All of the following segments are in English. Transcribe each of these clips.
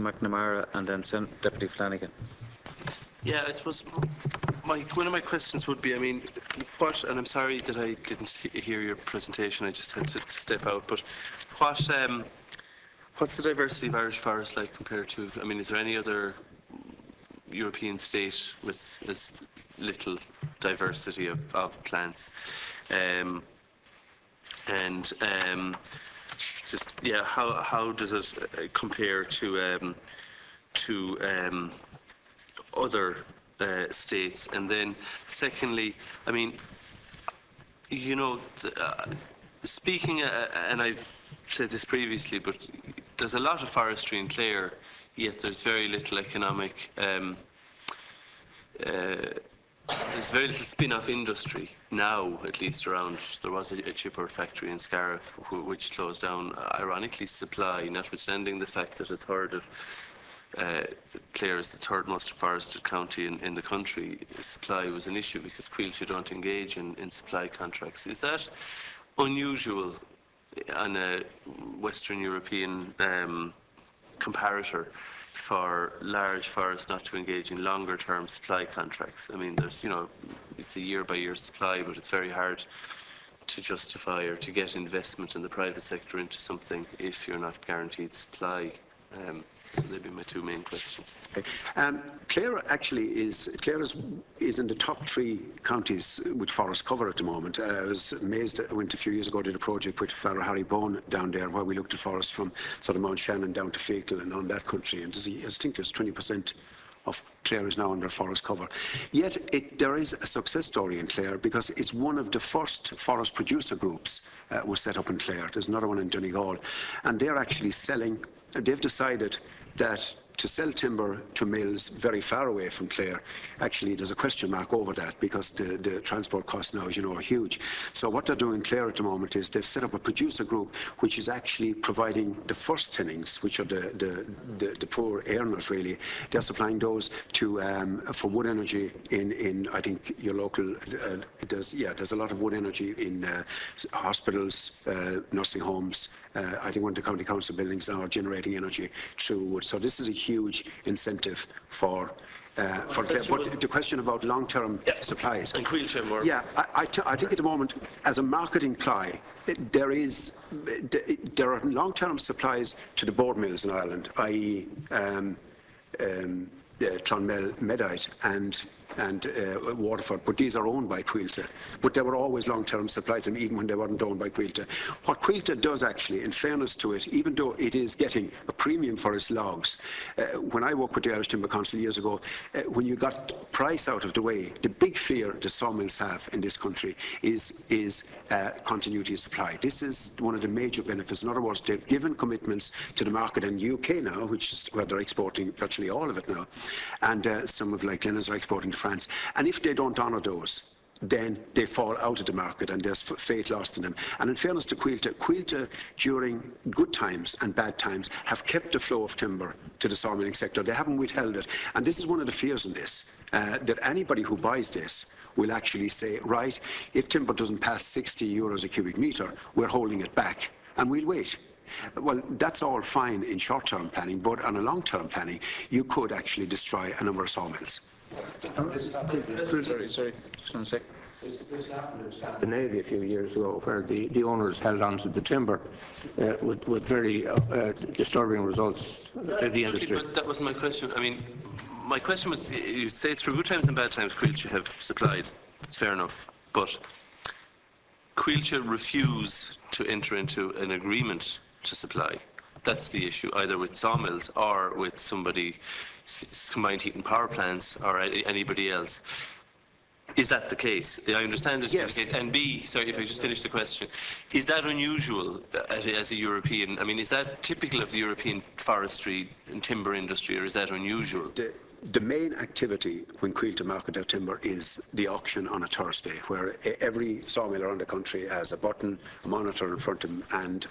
McNamara and then Deputy Flanagan. Yeah, I suppose one of my questions would be, I mean, and I'm sorry that I didn't hear your presentation, I just had to step out, but what's the diversity of Irish forests like compared to, I mean, is there any other European state with as little diversity of plants? Just, yeah, how does it compare to other states? And then secondly, I mean, you know, speaking, and I've said this previously, but there's a lot of forestry in Clare, yet there's very little economic, there's very little spin-off industry now, at least around. There was a chipper factory in Scariff which closed down. Ironically, supply, notwithstanding the fact that a third of Clare is the third most forested county in the country, supply was an issue because Coilte don't engage in supply contracts. Is that unusual on a Western European comparator for large forests not to engage in longer term supply contracts? I mean, there's, you know, it's a year by year supply, but it's very hard to justify or to get investment in the private sector into something if you're not guaranteed supply. So they'd be my two main questions. Clare actually is in the top 3 counties with forest cover at the moment. I was amazed. I went a few years ago, did a project with Father Harry Bone down there where we looked at forests from sort of Mount Shannon down to Fecal and on that country, and I think there's 20% of Clare is now under forest cover. Yet there is a success story in Clare because it's one of the first forest producer groups was set up in Clare. There's another one in Donegal, and they're actually selling. They've decided that to sell timber to mills very far away from Clare, actually there's a question mark over that because the transport costs now, as you know, are huge. So what they're doing in Clare at the moment is they've set up a producer group which is actually providing the first thinnings, which are the poor earners really. They're supplying those to for wood energy in I think your local there's a lot of wood energy in hospitals, nursing homes. I think one of the county council buildings now are generating energy through wood. So this is a huge incentive for Clare. But the question about long-term supplies. And Coilte more. Yeah, I think at the moment, as a marketing ply, there are long-term supplies to the board mills in Ireland, i.e. Clonmel, Medite and Waterford, but these are owned by Coilte. But they were always long-term supply to them, even when they weren't owned by Coilte. What Coilte does actually, in fairness to it, even though it is getting a premium for its logs, when I worked with the Irish Timber Council years ago, when you got price out of the way, the big fear that sawmills have in this country is continuity of supply. This is one of the major benefits. In other words, they've given commitments to the market in the UK now, which is where they're exporting virtually all of it now, and some of like Glennis are exporting to France. And if they don't honour those, then they fall out of the market and there's fate lost in them. And in fairness to Coilte during good times and bad times have kept the flow of timber to the sawmilling sector. They haven't withheld it. And this is one of the fears in this, that anybody who buys this will actually say, right, if timber doesn't pass 60 euros a cubic metre, we're holding it back and we'll wait. Well, that's all fine in short-term planning, but on a long-term planning, you could actually destroy a number of sawmills. Sorry, just one sec. This happened in Scandinavia a few years ago, where the owners held on to the timber with very disturbing results to the industry. But that wasn't my question. I mean, my question was, you say through good times and bad times, Coilte have supplied. That's fair enough. But Coilte refuse to enter into an agreement to supply. That's the issue, either with sawmills or with somebody, combined heat and power plants, or anybody else. Is that the case? I understand this is the case. And B, sorry if I just finish the question, is that unusual as a European? I mean, is that typical of the European forestry and timber industry, or is that unusual? The main activity when Coilte market their timber is the auction on a Thursday, where every sawmill around the country has a button, a monitor in front of them, and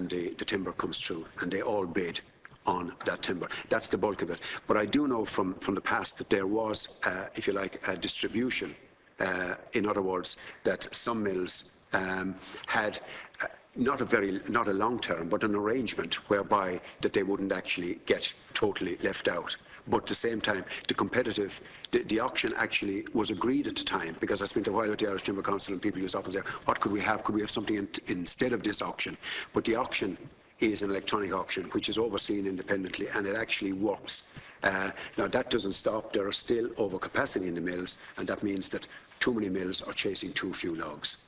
the timber comes through, and they all bid on that timber. That's the bulk of it. But I do know from the past that there was, if you like, a distribution. In other words, that some mills had not a long term, but an arrangement whereby that they wouldn't actually get totally left out. But at the same time, the auction actually was agreed at the time, because I spent a while with the Irish Timber Council and people used to often say, what could we have? Could we have something instead of this auction? But the auction is an electronic auction, which is overseen independently, and it actually works. Now, that doesn't stop. There are still overcapacity in the mills, and that means that too many mills are chasing too few logs.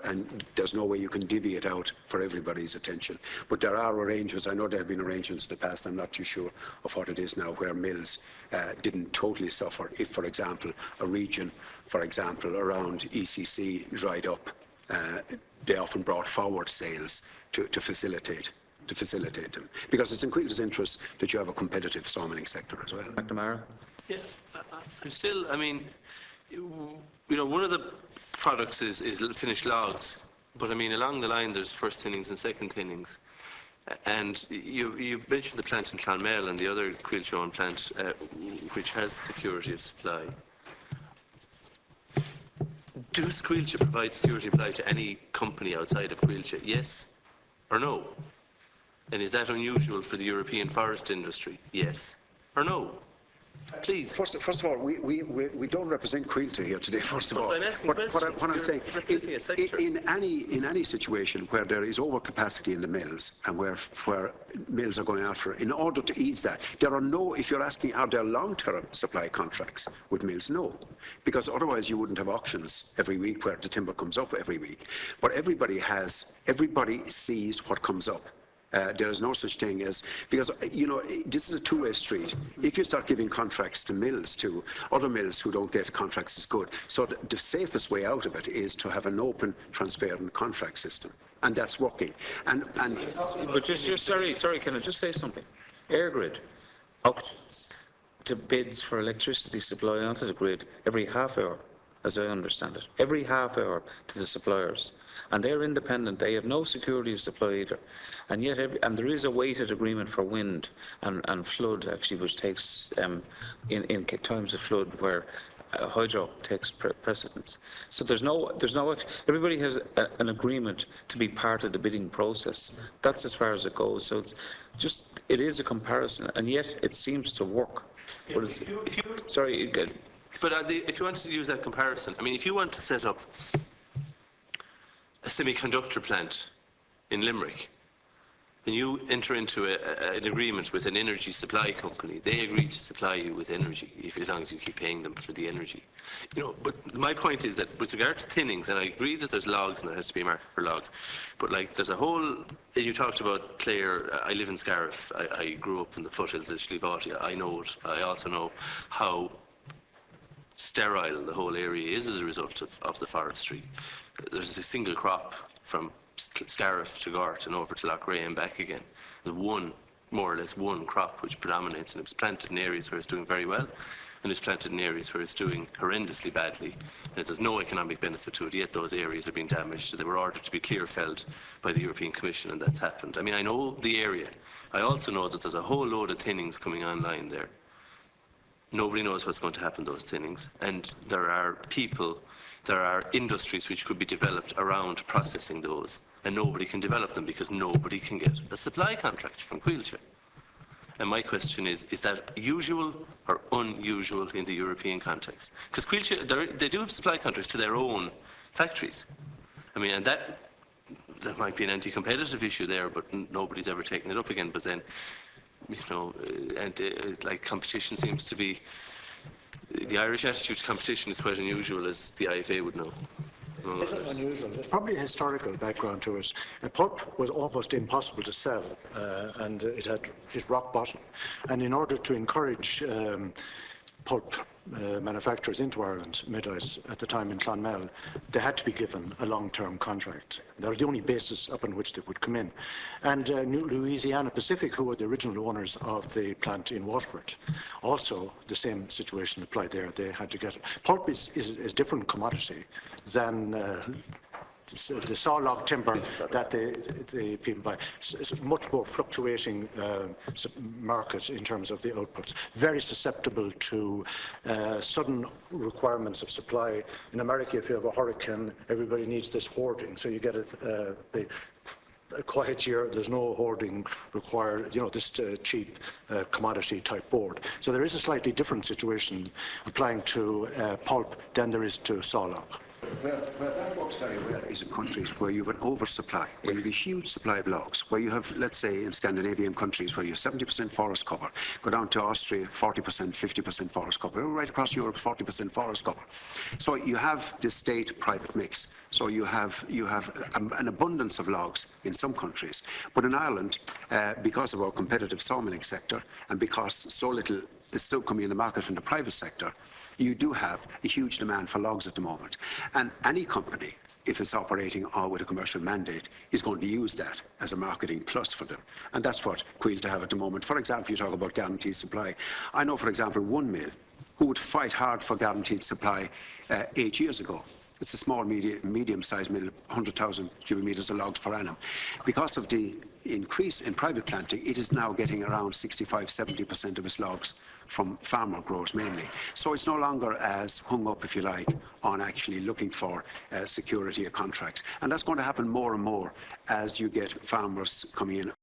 And there's no way you can divvy it out for everybody's attention. But there are arrangements. I know there have been arrangements in the past. I'm not too sure of what it is now, where mills didn't totally suffer. If, for example, a region, for example, around ECC dried up, they often brought forward sales to facilitate them. Because it's in Coilte's interest that you have a competitive sawmilling sector as well. McNamara? Yeah, I'm still, I mean, one of the products is finished logs, but I mean, along the line there's first thinnings and second thinnings. And you mentioned the plant in Clonmel and the other Coilte plant, which has security of supply. Does Coilte provide security of supply to any company outside of Coilte? Yes or no? And is that unusual for the European forest industry? Yes or no? Please. First of all, we don't represent Coilte here today, first of all. I'm asking questions. What I'm saying, in any situation where there is overcapacity in the mills and where mills are going after, in order to ease that, there are no, if you're asking, are there long-term supply contracts with mills? No. Because otherwise you wouldn't have auctions every week where the timber comes up every week. But everybody sees what comes up. There is no such thing as, because, this is a two-way street. If you start giving contracts to mills, to other mills who don't get contracts, is good. So the safest way out of it is to have an open, transparent contract system. And that's working. But just sorry, can I just say something? Airgrid auctions to bids for electricity supply onto the grid every half hour, as I understand it. Every half hour to the suppliers. And they're independent. They have no security of supply either. And yet, and there is a weighted agreement for wind and flood, actually, which takes, in times of flood, where hydro takes precedence. So there's no, everybody has an agreement to be part of the bidding process. That's as far as it goes. So it is a comparison, and yet it seems to work. Sorry, but if you want to use that comparison, I mean, if you want to set up a semiconductor plant in Limerick, then you enter into an agreement with an energy supply company. They agree to supply you with energy, as long as you keep paying them for the energy. But my point is that with regard to thinnings, and I agree that there's logs and there has to be a market for logs, but there's a whole, you talked about Clare. I live in Scariff. I grew up in the foothills of Slievati. I know it. I also know how sterile the whole area is as a result of the forestry. There's a single crop from Scariff to Gort and over to Lochray and back again. There's more or less one crop which predominates, and it was planted in areas where it's doing very well, and it's planted in areas where it's doing horrendously badly, and there's no economic benefit to it, yet those areas are being damaged. So they were ordered to be clear-felled by the European Commission, and that's happened. I mean, I know the area. I also know that there's a whole load of thinnings coming online there. Nobody knows what's going to happen to those thinnings, and there are industries which could be developed around processing those, and nobody can develop them because nobody can get a supply contract from Coilte. And my question is that usual or unusual in the European context? Because Coilte, they do have supply contracts to their own factories. I mean, and that might be an anti-competitive issue there, but nobody's ever taken it up again. But then, competition seems to be, the Irish attitude to competition is quite unusual, as the IFA would know. It's unusual. There's probably a historical background to it. Pulp was almost impossible to sell, and it had hit rock bottom. And in order to encourage pulp manufacturers into Ireland, Mid-Ice, at the time in Clonmel, they had to be given a long-term contract. That was the only basis upon which they would come in. And Louisiana Pacific, who were the original owners of the plant in Waterford, also the same situation applied there. They had to get it. Pulp is a different commodity than the saw log timber that the people buy. It's a much more fluctuating market in terms of the outputs. Very susceptible to sudden requirements of supply. In America, if you have a hurricane, everybody needs this hoarding, so you get a quiet year, there's no hoarding required, this cheap commodity type board. So there is a slightly different situation applying to pulp than there is to sawlog. Well, that works very well is in countries where you have an oversupply, where you have a huge supply of logs, where you have, let's say, in Scandinavian countries, where you have 70% forest cover, go down to Austria, 40%, 50% forest cover, right across Europe, 40% forest cover. So you have this state-private mix. So you have an abundance of logs in some countries. But in Ireland, because of our competitive sawmilling sector, and because so little is still coming in the market from the private sector, you do have a huge demand for logs at the moment. And any company, if it's operating with a commercial mandate, is going to use that as a marketing plus for them. And that's what Coilte have at the moment. For example, you talk about guaranteed supply. I know, for example, one mill who would fight hard for guaranteed supply 8 years ago. It's a small, medium-sized mill, 100,000 cubic metres of logs per annum. Because of the increase in private planting, it is now getting around 65–70% of its logs from farmer growers mainly. So it's no longer as hung up, if you like, on actually looking for security of contracts. And that's going to happen more and more as you get farmers coming in